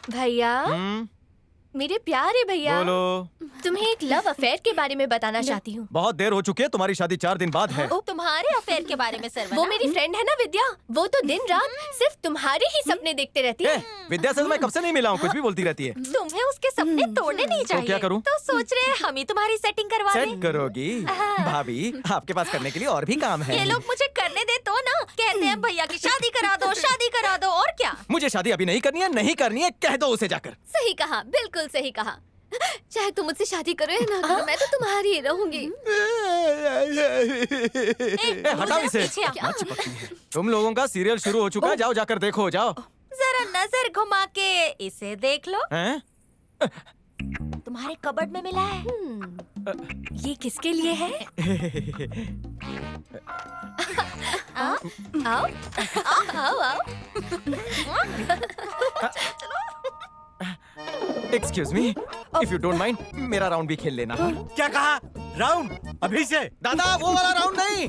भैया, मेरे प्यारे भैया, बोलो। तुम्हें एक लव अफेयर के बारे में बताना चाहती हूँ। बहुत देर हो चुकी है, तुम्हारी शादी 4 दिन बाद है। ओ, तुम्हारे अफेयर के बारे में सरवना। वो मेरी फ्रेंड है ना विद्या, वो तो दिन रात सिर्फ तुम्हारे ही सपने देखते रहती है। विद्या से तो मैं कब से नहीं मिला हूँ, कुछ भी बोलती रहती है। तुम्हें उसके सपने तोड़ने नहीं चाहिए। तो क्या करूँ? तो सोच रहे हैं हम ही तुम्हारी सेटिंग करवा दें। सेट करोगी? भाभी, आपके पास करने के लिए और भी काम है। ये लोग मुझे करने दे तो ना, कहते हैं भैया की शादी करा दो, शादी करा दो, और क्या। मुझे शादी अभी नहीं करनी है, नहीं करनी है, कह दो उसे जाकर। सही कहा, बिल्कुल सही कहा। चाहे तुम मुझसे शादी करो या ना करो, मैं तो तुम्हारी ही रहूंगी। हटाओ इसे। क्या? चिपकती है। तुम लोगों का सीरियल शुरू हो चुका है, जाओ जाकर देखो, जाओ। जरा नजर घुमा के इसे देख लो। हैं? तुम्हारे कबर्ड में मिला है। ये किसके लिए है? आओ आओ आओ। Excuse me, if you don't mind, मेरा राउंड भी खेल लेना। क्या कहा? राउंड अभी से? दादा, वो वाला राउंड नहीं।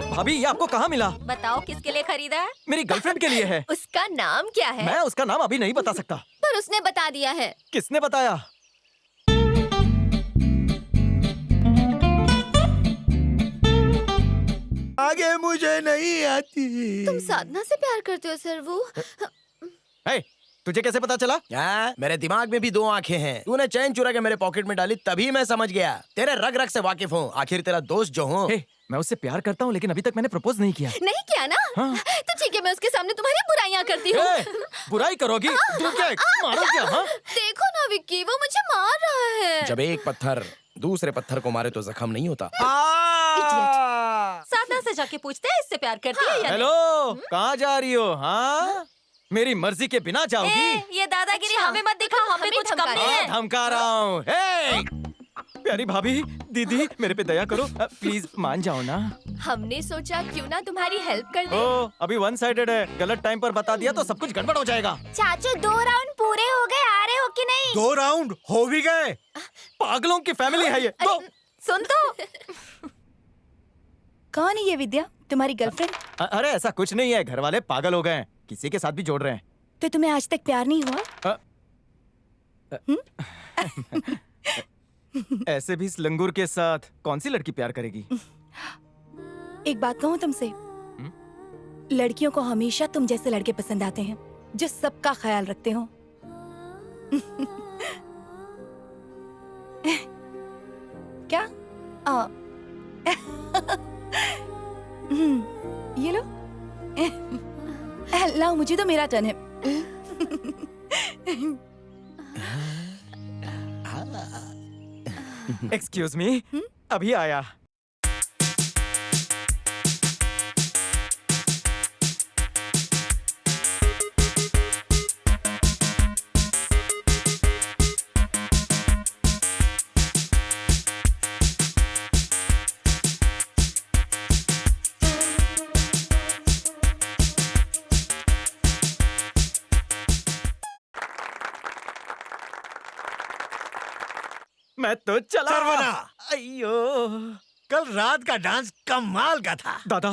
भाभी, ये आपको कहाँ मिला? बताओ किसके लिए खरीदा है? मेरी गर्लफ्रेंड के लिए है। उसका नाम क्या है? मैं उसका नाम अभी नहीं बता सकता। पर उसने बता दिया है। किसने बताया? आगे मुझे नहीं आती। तुम साधना से प्यार करते हो सर्वू? तुझे कैसे पता चला? क्या? मेरे दिमाग में भी 2 आंखें हैं। तूने चैन चुरा के मेरे पॉकेट में डाली, तभी मैं समझ गया। तेरे रग रग से वाकिफ हूँ। आखिर तेरा दोस्त जो हूँ। मैं उससे प्यार करता हूँ, लेकिन अभी तक मैंने प्रपोज नहीं किया। नहीं किया ना? हाँ। तो ठीक है, मैं उसके सामने तुम्हारी बुराइयां करती हूँ। बुराई करोगी? तू क्या मारो क्या? हाँ? देखो ना विक्की, वो मुझे मार रहा है। जब एक पत्थर दूसरे पत्थर को मारे तो जख्म नहीं होता। साधना से जाके पूछते हैं इससे प्यार करती है या नहीं। हेलो, कहाँ जा रही हो? हाँ, मेरी मर्जी के बिना जाओगी? ये दादागिरी अच्छा, हमें मत दिखाओ, हमें कुछ कम नहीं है। धमका रहा हूँ। प्यारी भाभी, दीदी, मेरे पे दया करो, प्लीज मान जाओ ना। हमने सोचा क्यों ना तुम्हारी हेल्प कर दे। ओ, अभी 1 साइडेड है। गलत टाइम पर बता दिया तो सब कुछ गड़बड़ हो जाएगा। चाचू 2 राउंड पूरे हो गए, आ रहे हो कि नहीं? 2 राउंड हो भी गए। पागलों की फैमिली है ये। तो सुन तो। कौन है ये विद्या? तुम्हारी गर्लफ्रेंड? अरे ऐसा कुछ नहीं है, घर वाले पागल हो गए हैं, किसी के साथ भी जोड़ रहे हैं। तो तुम्हें आज तक प्यार नहीं हुआ? ऐसे भी इस लंगूर के साथ कौन सी लड़की प्यार करेगी? एक बात कहूँ तुमसे, लड़कियों को हमेशा तुम जैसे लड़के पसंद आते हैं, जो सबका ख्याल रखते हो। क्या? ये लो। लाओ, मुझे तो मेरा टर्न है। एक्सक्यूज मी, अभी आया। मैं तो चला। सरवना! अయ్యో, कल रात का डांस कमाल का था। दादा,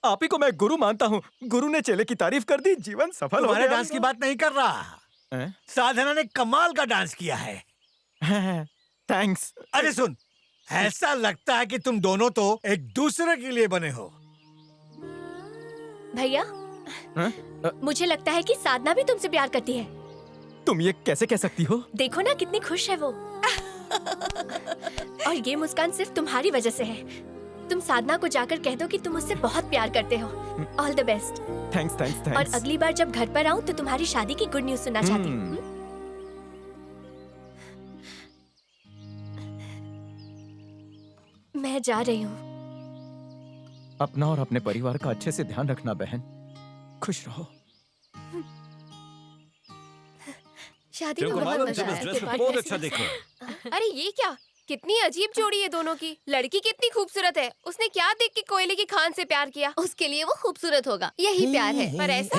आप ही को मैं गुरु मानता हूँ। गुरु ने चेले की तारीफ कर दी, जीवन सफल हो तुम्हारे गया। डांस की बात नहीं कर रहा। साधना ने कमाल का डांस किया है। थैंक्स। अरे सुन, ऐसा लगता है कि तुम दोनों तो एक दूसरे के लिए बने हो। भैया, मुझे लगता है कि साधना भी तुमसे प्यार करती है। तुम ये कैसे कह सकती हो? देखो ना कितनी खुश है वो। और ये मुस्कान सिर्फ तुम्हारी वजह से है। तुम साधना को जाकर कह दो कि तुम उससे बहुत प्यार करते हो। All the best. Thanks thanks और थैंक्स। अगली बार जब घर पर आऊँ तो तुम्हारी शादी की गुड न्यूज सुनना चाहती हूँ। मैं जा रही हूँ। अपना और अपने परिवार का अच्छे से ध्यान रखना बहन। खुश रहो। शादी तो बहुत मजा आया। बहुत अच्छा देखो। अरे ये क्या, कितनी अजीब जोड़ी है दोनों की। लड़की कितनी खूबसूरत है, उसने क्या देख के कोयले की खान से प्यार किया। उसके लिए वो खूबसूरत होगा, यही प्यार है। पर ऐसा?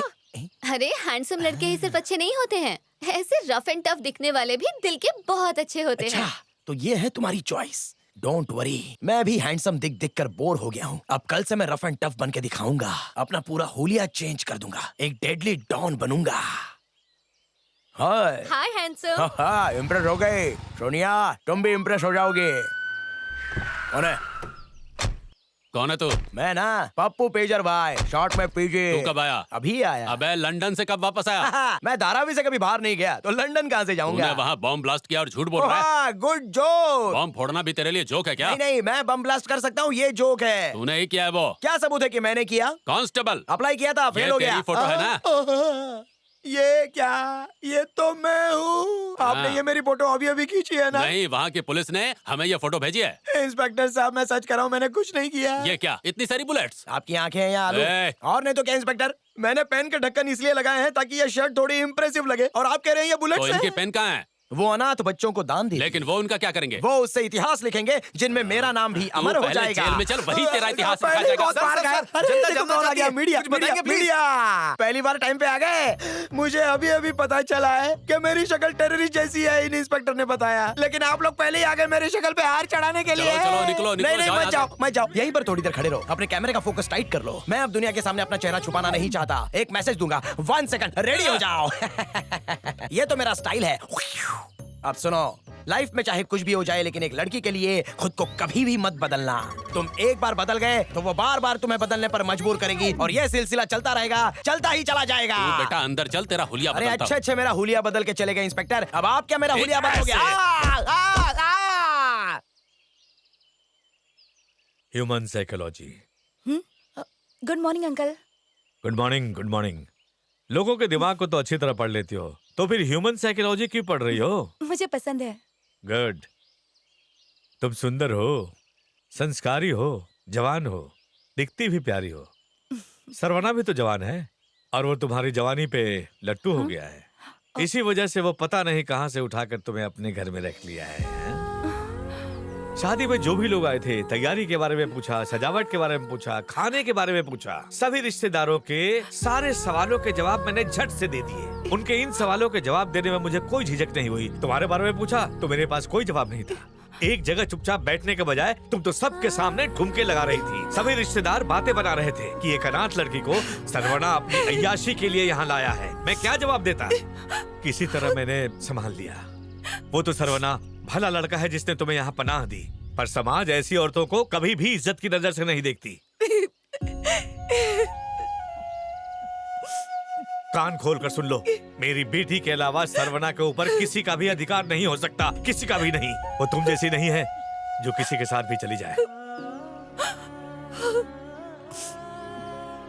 अरे हैंडसम लड़के ही सिर्फ अच्छे नहीं होते हैं, ऐसे रफ एंड टफ दिखने वाले भी दिल के बहुत अच्छे होते अच्छा, हैं। तो ये है तुम्हारी चॉइस। डोंट वरी, मैं भी हैंडसम दिख दिख कर बोर हो गया हूँ। अब कल से मैं रफ एंड टफ बन के दिखाऊंगा। अपना पूरा हुलिया चेंज कर दूंगा, एक डेडली डॉन बनूंगा। हाय हाय हैंडसम। इम्प्रेस हो गए सोनिया, तुम भी इम्प्रेस हो जाओगे। कौन है? कौन है तू? मैं ना पप्पू पेजर भाई, शॉर्ट में पीजे। तू कब आया? अभी आया। अबे लंदन से कब वापस आया? मैं धारावी से कभी बाहर नहीं गया तो लंदन कहाँ से तूने जाऊंगा? वहाँ बॉम्ब ब्लास्ट किया और झूठ बोल रहा है। Good joke. बॉम्ब फोड़ना भी तेरे लिए जोक है क्या? नहीं नहीं, मैं बम ब्लास्ट कर सकता हूँ, ये जोक है। तूने ही किया है वो। क्या सबूत है कि मैंने किया? कांस्टेबल। अप्लाई किया था, फेल ये हो तेरी गया। फोटो है ना? ये क्या? ये तो मैं हूँ। आपने हाँ। ये मेरी फोटो अभी अभी खींची है ना? नहीं, वहाँ की पुलिस ने हमें ये फोटो भेजी है। इंस्पेक्टर साहब, मैं सच कर रहा हूँ, मैंने कुछ नहीं किया। ये क्या, इतनी सारी बुलेट्स? आपकी आंखें हैं या आलू? ए! और नहीं तो क्या इंस्पेक्टर, मैंने पेन के ढक्कन इसलिए लगाए हैं ताकि ये शर्ट थोड़ी इंप्रेसिव लगे, और आप कह रहे हैं ये तो बुलेट्स इनके हैं? पेन कहाँ हैं? वो अनाथ बच्चों को दान दी। लेकिन वो उनका क्या करेंगे? वो उससे इतिहास लिखेंगे जिनमें मेरा नाम भी तू अमर हो पहले जाएगा। जेल में चल, वही तेरा इतिहास लिखा पहले जाएगा। बहुत बार गए। अरे जनता देखो जानना कौन आ चाहती गया, है। मीडिया कुछ बताएंगे, please? मीडिया। पहली बार टाइम पे आ गए। मुझे अभी अभी पता चला है कि मेरी शक्ल टेररिस्ट जैसी है, इन इंस्पेक्टर ने बताया। लेकिन आप लोग पहले ही आ गए मेरी शक्ल पे हार चढ़ाने के लिए। चलो, चलो, निकलो, नहीं नहीं, जाओ मत यहाँ जाओ मत जाओ, यहीं पर थोड़ी देर खड़े रहो। अपने कैमरे का फोकस टाइट कर लो। मैं अब दुनिया के सामने अपना चेहरा छुपाना नहीं चाहता। एक मैसेज दूंगा, 1 सेकंड, रेडी हो जाओ। ये तो मेरा स्टाइल है। अब सुनो, लाइफ में चाहे कुछ भी हो जाए, लेकिन एक लड़की के लिए खुद को कभी भी मत बदलना। तुम एक बार बदल गए तो वो बार बार तुम्हें बदलने पर मजबूर करेगी, और ये सिलसिला चलता रहेगा, चलता ही चला जाएगा। तू बेटा अंदर चल, तेरा हुलिया अरे बदलता अच्छे हूँ। अच्छे मेरा हुलिया बदल के चले गए इंस्पेक्टर। अब आप क्या मेरा हुलिया बदलोगे? Human psychology. Good morning uncle. Good morning, good morning. लोगों के दिमाग को तो अच्छी तरह पढ़ लेती हो, तो फिर ह्यूमन साइकोलॉजी क्यों पढ़ रही हो? मुझे पसंद है। गुड। तुम सुंदर हो, संस्कारी हो, जवान हो, दिखती भी प्यारी हो। सरवना भी तो जवान है, और वो तुम्हारी जवानी पे लट्टू हो गया है। इसी वजह से वो पता नहीं कहां से उठाकर तुम्हें अपने घर में रख लिया है। शादी में जो भी लोग आए थे, तैयारी के बारे में पूछा, सजावट के बारे में पूछा, खाने के बारे में पूछा। सभी रिश्तेदारों के सारे सवालों के जवाब मैंने झट से दे दिए। उनके इन सवालों के जवाब देने में मुझे कोई झिझक नहीं हुई। तुम्हारे बारे में पूछा तो मेरे पास कोई जवाब नहीं था। एक जगह चुपचाप बैठने के बजाय तुम तो सबके सामने ठुमके लगा रही थी। सभी रिश्तेदार बातें बना रहे थे कि एक अनाथ लड़की को सरवना अपनी अय्याशी के लिए यहाँ लाया है। मैं क्या जवाब देता? किसी तरह मैंने संभाल लिया। वो तो सरवना भला लड़का है जिसने तुम्हें यहाँ पनाह दी, पर समाज ऐसी औरतों को कभी भी इज्जत की नजर से नहीं देखती। कान खोल कर सुन लो, मेरी बेटी के अलावा सरवना के ऊपर किसी का भी अधिकार नहीं हो सकता, किसी का भी नहीं। वो तुम जैसी नहीं है जो किसी के साथ भी चली जाए।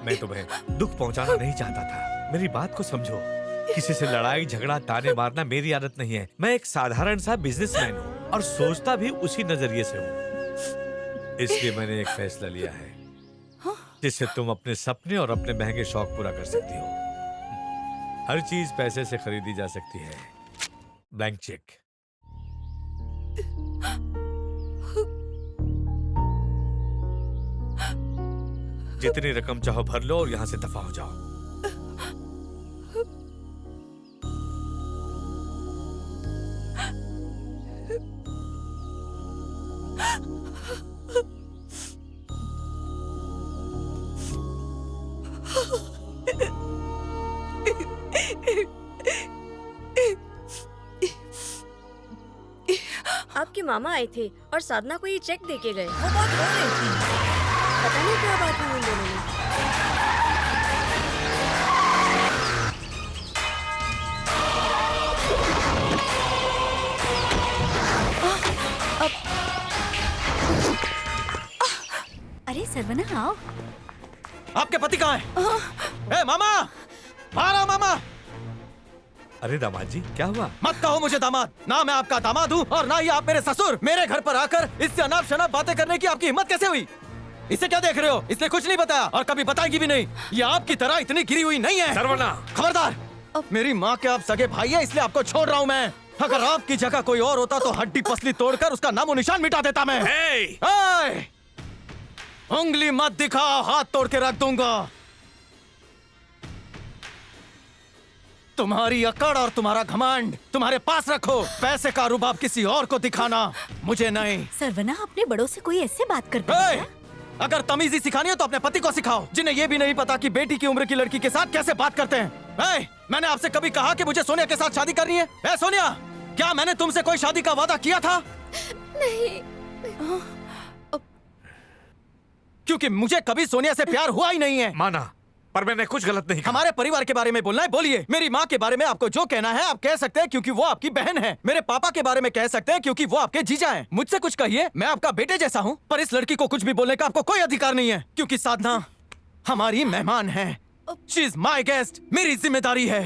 मैं तुम्हें दुख पहुंचाना नहीं चाहता था, मेरी बात को समझो। किसी से लड़ाई झगड़ा ताने मारना मेरी आदत नहीं है। मैं एक साधारण सा बिजनेसमैन हूँ और सोचता भी उसी नजरिए से हूँ। इसलिए मैंने एक फैसला लिया है जिससे तुम अपने सपने और अपने महंगे शौक पूरा कर सकती हो। हर चीज पैसे से खरीदी जा सकती है, ब्लैंक चेक। जितनी रकम चाहो भर लो और यहां से दफा हो जाओ। आपके मामा आए थे और साधना को ये चेक दे के गए। वो बहुत रो रही थी। पता नहीं क्या बात हुई उन दोनों में। अरे सरवना आओ। आपके पति कहाँ है? ए मामा, बाहर आओ मामा। अरे दामाद जी, क्या हुआ? मत कहो मुझे दामाद, ना मैं आपका दामाद हूँ और ना ही आप मेरे ससुर। मेरे घर पर आकर इससे अनाप शनाप बातें करने की आपकी हिम्मत कैसे हुई? इसे क्या देख रहे हो? इसने कुछ नहीं बताया और कभी बताएगी भी नहीं। ये आपकी तरह इतनी गिरी हुई नहीं है। सरवना! खबरदार! मेरी माँ के आप सगे भाई है, इसलिए आपको छोड़ रहा हूँ मैं। अगर आपकी जगह कोई और होता तो हड्डी पसली तोड़कर उसका नामो निशान मिटा देता मैं। हे! उंगली मत दिखाओ, हाथ तोड़ के रख दूंगा। तुम्हारी अकड़ और तुम्हारा घमंड तुम्हारे पास रखो। पैसे का रुबाब किसी और को दिखाना, मुझे नहीं। सरवना अपने बड़ों से कोई ऐसे बात करता ए, है? अगर तमीजी सिखानी हो तो अपने पति को सिखाओ, जिन्हें ये भी नहीं पता कि बेटी की उम्र की लड़की के साथ कैसे बात करते हैं। ए, मैंने आपसे कभी कहा कि मुझे सोनिया के साथ शादी करनी है? ए सोनिया, क्या मैंने तुमसे कोई शादी का वादा किया था? नहीं। क्योंकि मुझे कभी सोनिया से प्यार हुआ ही नहीं है। माना, पर मैंने कुछ गलत नहीं कहा। हमारे परिवार के बारे में बोलना है, बोलिए। मेरी माँ के बारे में आपको जो कहना है आप कह सकते हैं क्योंकि वो आपकी बहन है। मेरे पापा के बारे में कह सकते हैं क्योंकि वो आपके जीजा हैं। मुझसे कुछ कहिए, मैं आपका बेटे जैसा हूँ। पर इस लड़की को कुछ भी बोलने का आपको कोई अधिकार नहीं है, क्योंकि साधना हमारी मेहमान है। शी इज माई गेस्ट, मेरी जिम्मेदारी है।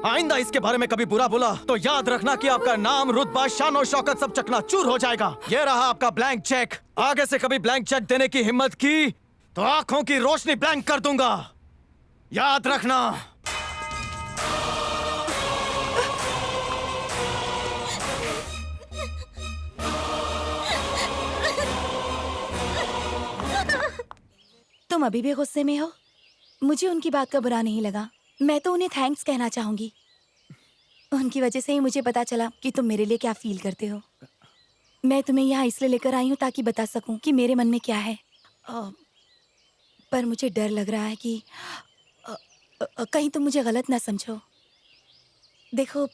आइंदा इसके बारे में कभी बुरा बोला तो याद रखना कि आपका नाम, रुतबा, शान और शौकत सब चकनाचूर हो जाएगा। ये रहा आपका ब्लैंक चेक। आगे से कभी ब्लैंक चेक देने की हिम्मत की तो आंखों की रोशनी ब्लैंक कर दूंगा, याद रखना। तुम अभी भी गुस्से में हो? मुझे उनकी बात का बुरा नहीं लगा। मैं तो उन्हें थैंक्स कहना चाहूंगी। उनकी वजह से ही मुझे पता चला कि तुम मेरे लिए क्या फील करते हो। मैं तुम्हें यहाँ इसलिए लेकर आई हूँ ताकि बता सकूं कि मेरे मन में क्या है। पर मुझे डर लग रहा है कि कहीं तुम मुझे गलत ना समझो। देखो,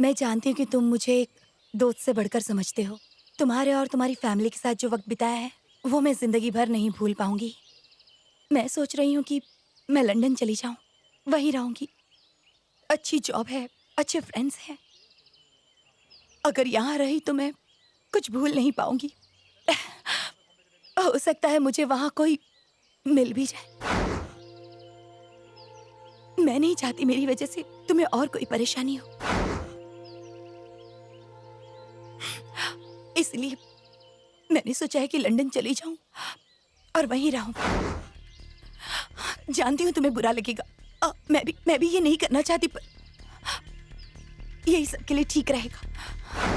मैं जानती हूँ कि तुम मुझे एक दोस्त से बढ़कर समझते हो। तुम्हारे और तुम्हारी फैमिली के साथ जो वक्त बिताया है वो मैं जिंदगी भर नहीं भूल पाऊंगी। मैं सोच रही हूँ कि मैं लंदन चली जाऊँ, वहीं रहूंगी। अच्छी जॉब है, अच्छे फ्रेंड्स हैं। अगर यहाँ रही तो मैं कुछ भूल नहीं पाऊंगी। हो सकता है मुझे वहाँ कोई मिल भी जाए। मैं नहीं चाहती मेरी वजह से तुम्हें और कोई परेशानी हो, इसलिए मैंने सोचा है कि लंदन चली जाऊं और वहीं रहूं। जानती हूँ तुम्हें बुरा लगेगा। मैं भी ये नहीं करना चाहती, पर यही सबके लिए ठीक रहेगा।